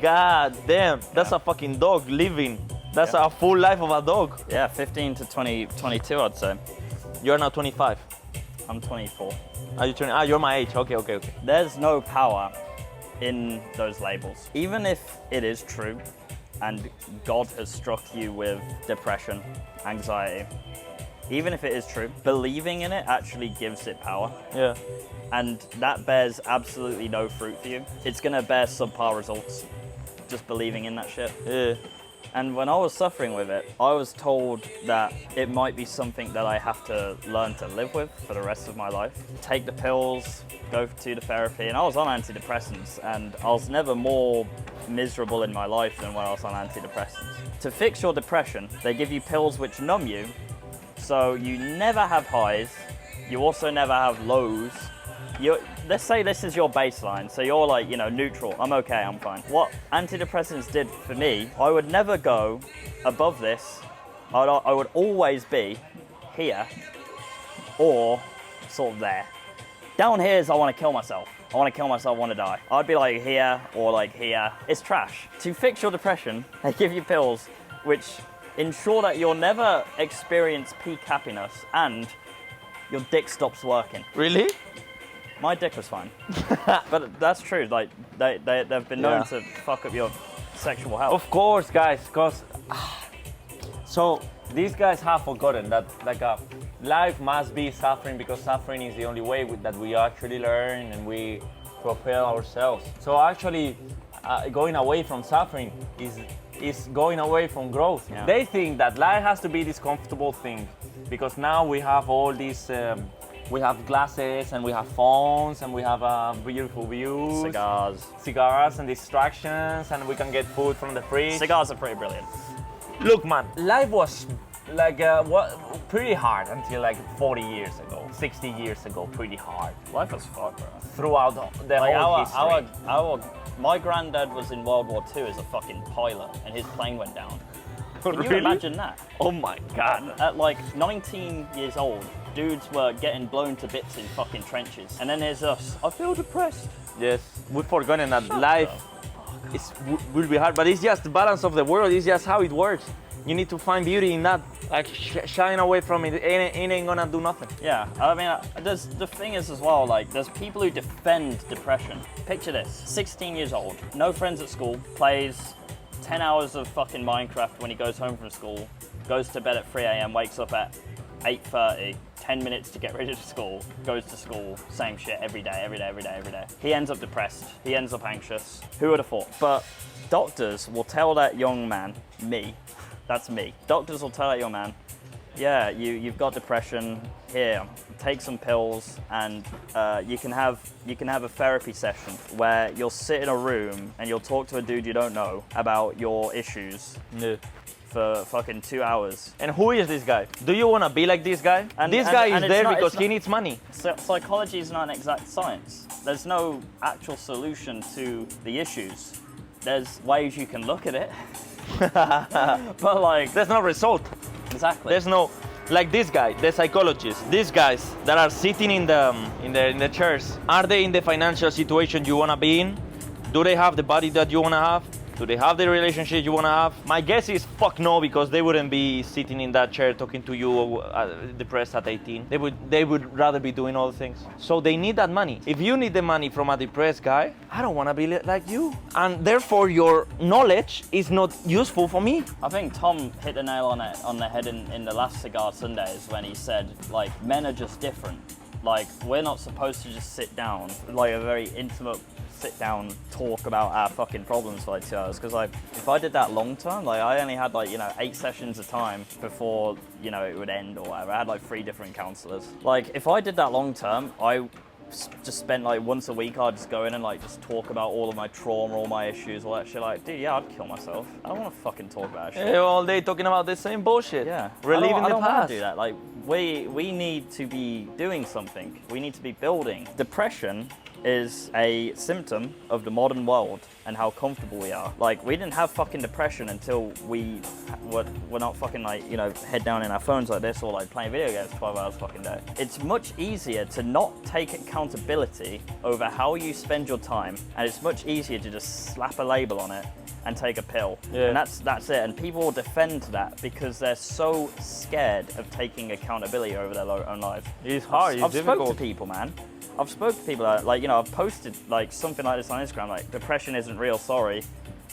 God damn, that's a fucking dog living. That's a full life of a dog. Yeah, 15 to 22, I'd say. You're now 25. I'm 24. Are you turning? You're my age. Okay. There's no power in those labels. Even if it is true and God has struck you with depression, anxiety, even if it is true, believing in it actually gives it power. Yeah. And that bears absolutely no fruit for you. It's gonna bear subpar results, just believing in that shit. Yeah. And when I was suffering with it, I was told that it might be something that I have to learn to live with for the rest of my life. Take the pills, go to the therapy, and I was on antidepressants, and I was never more miserable in my life than when I was on antidepressants. To fix your depression, they give you pills which numb you, so you never have highs, you also never have lows. Let's say this is your baseline, so you're like, neutral. I'm okay, I'm fine. What antidepressants did for me, I would never go above this. I would always be here or sort of there. Down here is I want to kill myself. I want to want to die. I'd be like here or like here. It's trash. To fix your depression, they give you pills which ensure that you'll never experience peak happiness and your dick stops working. Really? My dick was fine. But that's true, like, they've been known to fuck up your sexual health. Of course, guys, because... So, these guys have forgotten that, life must be suffering, because suffering is the only way that we actually learn and we propel ourselves. So actually, going away from suffering is going away from growth. Yeah. They think that life has to be this comfortable thing, because now we have all these... we have glasses and we have phones and we have beautiful views. Cigars and distractions, and we can get food from the fridge. Cigars are pretty brilliant. Look, man, life was pretty hard until 40 years ago, 60 years ago, pretty hard. Life was fucked, bro. Throughout the whole history. My granddad was in World War II as a fucking pilot, and his plane went down. Can you Really? imagine that? Oh my God. At 19 years old, dudes were getting blown to bits in fucking trenches. And then there's us. I feel depressed. Yes, we've forgotten that life will be hard, but it's just the balance of the world. It's just how it works. You need to find beauty in that, like shine away from it. It ain't gonna do nothing. Yeah, I mean, the thing is as well, like, there's people who defend depression. Picture this, 16 years old, no friends at school, plays 10 hours of fucking Minecraft when he goes home from school, goes to bed at 3 a.m, wakes up at 8:30, 10 minutes to get ready to school, goes to school, same shit every day. He ends up depressed, he ends up anxious. Who would have thought? But doctors will tell that young man, me, that's me. Doctors will tell that young man, yeah, you've got depression. Here, take some pills, and you can have a therapy session where you'll sit in a room and you'll talk to a dude you don't know about your issues. Yeah. For fucking 2 hours. And who is this guy? Do you want to be like this guy? And this guy is there because he not, needs money. Psychology is not an exact science. There's no actual solution to the issues. There's ways you can look at it, but like there's no result. Exactly. There's no, like this guy, the psychologist. These guys that are sitting in the chairs. Are they in the financial situation you want to be in? Do they have the body that you want to have? Do they have the relationship you want to have? My guess is fuck no, because they wouldn't be sitting in that chair talking to you depressed at 18. They would rather be doing all things. So they need that money. If you need the money from a depressed guy, I don't want to be like you. And therefore your knowledge is not useful for me. I think Tom hit the nail on the head in the last Cigar Sundays when he said, like, men are just different. Like, we're not supposed to just sit down, like a very intimate sit down talk about our fucking problems for like 2 hours, because like if I did that long term, like I only had like 8 sessions a time before it would end or whatever. I had like 3 different counselors. Like if I did that long term, I just spent like once a week, I'd just go in and like just talk about all of my trauma, all my issues, all that shit. Like, dude, yeah, I'd kill myself. I don't want to fucking talk about that shit. Yeah, all day talking about the same bullshit. Yeah, reliving I the don't past. Want to do that. Like we need to be doing something. We need to be building. Depression is a symptom of the modern world and how comfortable we are. Like, we didn't have fucking depression until we're not fucking like, head down in our phones like this or like playing video games 12 hours fucking day. It's much easier to not take accountability over how you spend your time, and it's much easier to just slap a label on it and take a pill. Yeah. And that's it. And people will defend that because they're so scared of taking accountability over their own lives. It's hard, I've spoken to people, man. I've spoken to people that, like, I've posted like something like this on Instagram, like, depression isn't real, sorry,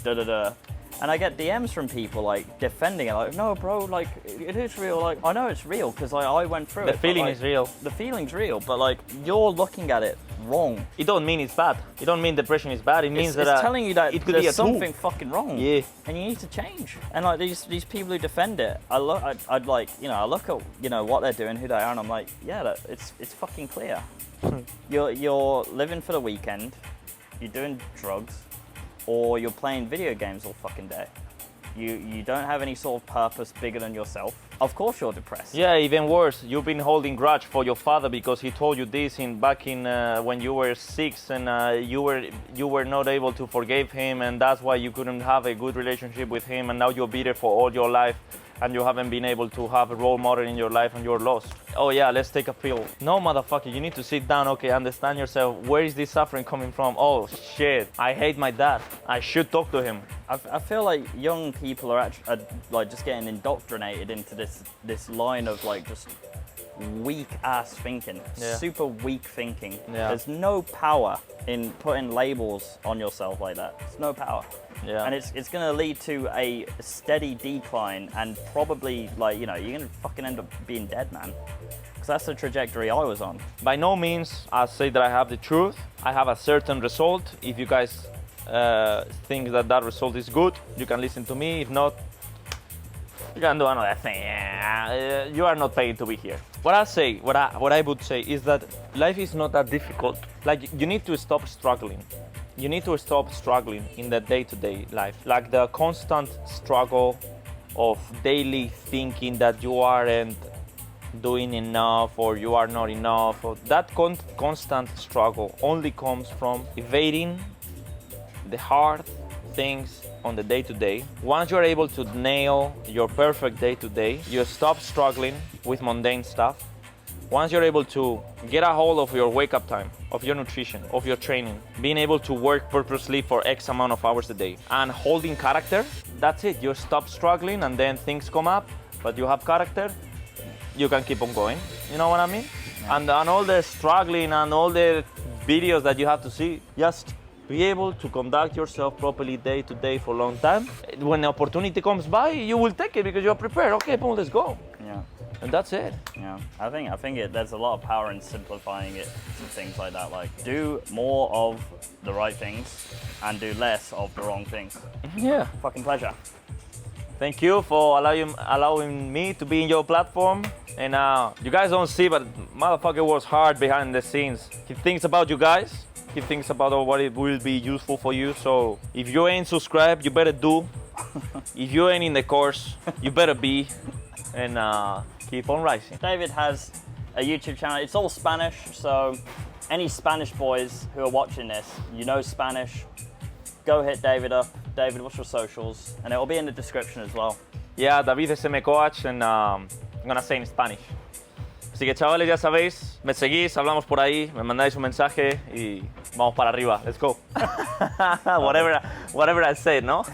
da-da-da. And I get DMs from people like defending it, like, no bro, like it is real, like I know it's real because I went through it. The feeling is real. The feeling's real, but like you're looking at it wrong. It don't mean it's bad. It don't mean depression is bad. It means it's telling you that it could there's be something fucking wrong. Yeah. And you need to change. And like these people who defend it, I look at what they're doing, who they are, and I'm like, yeah, it's fucking clear. You're living for the weekend, you're doing drugs, or you're playing video games all fucking day. You don't have any sort of purpose bigger than yourself. Of course you're depressed. Yeah, even worse, you've been holding grudge for your father because he told you this back in when you were 6, and you were not able to forgive him, and that's why you couldn't have a good relationship with him, and now you're bitter for all your life, and you haven't been able to have a role model in your life, and you're lost. Oh yeah, let's take a pill. No, motherfucker, you need to sit down, okay, understand yourself. Where is this suffering coming from? Oh shit, I hate my dad. I should talk to him. I feel like young people are like just getting indoctrinated into this line of like just weak ass thinking, super weak thinking. Yeah. There's no power in putting labels on yourself like that. There's no power. Yeah. And it's going to lead to a steady decline, and probably like you're going to fucking end up being dead, man. Because that's the trajectory I was on. By no means I say that I have the truth. I have a certain result. If you guys think that result is good, you can listen to me. If not, you can do another thing. You are not paid to be here. What I would say is that life is not that difficult. Like, you need to stop struggling. You need to stop struggling in the day-to-day life. Like the constant struggle of daily thinking that you aren't doing enough or you are not enough. Or that constant struggle only comes from evading the hard things on the day-to-day. Once you're able to nail your perfect day-to-day, you stop struggling with mundane stuff. Once you're able to get a hold of your wake-up time, of your nutrition, of your training, being able to work purposely for X amount of hours a day, and holding character, that's it. You stop struggling and then things come up, but you have character, you can keep on going. You know what I mean? Yeah. And all the struggling and all the videos that you have to see, just be able to conduct yourself properly day to day for a long time. When the opportunity comes by, you will take it because you're prepared. Okay, boom, let's go. Yeah. And that's it. Yeah, I think there's a lot of power in simplifying it to things like that. Like, do more of the right things and do less of the wrong things. Yeah. Fucking pleasure. Thank you for allowing me to be in your platform. And you guys don't see, but motherfucker works hard behind the scenes. He thinks about you guys. He thinks about what it will be useful for you. So if you ain't subscribed, you better do. If you ain't in the course, you better be. And keep on rising. David has a YouTube channel. It's all Spanish, so any Spanish boys who are watching this, you know Spanish, go hit David up. David, what's your socials? And it will be in the description as well. Yeah, DavidSM Coach, and I'm gonna say in Spanish. Así que chavales, ya sabéis, me seguís, hablamos por ahí, me mandáis un mensaje y vamos para arriba. Let's go. Whatever I said, ¿no?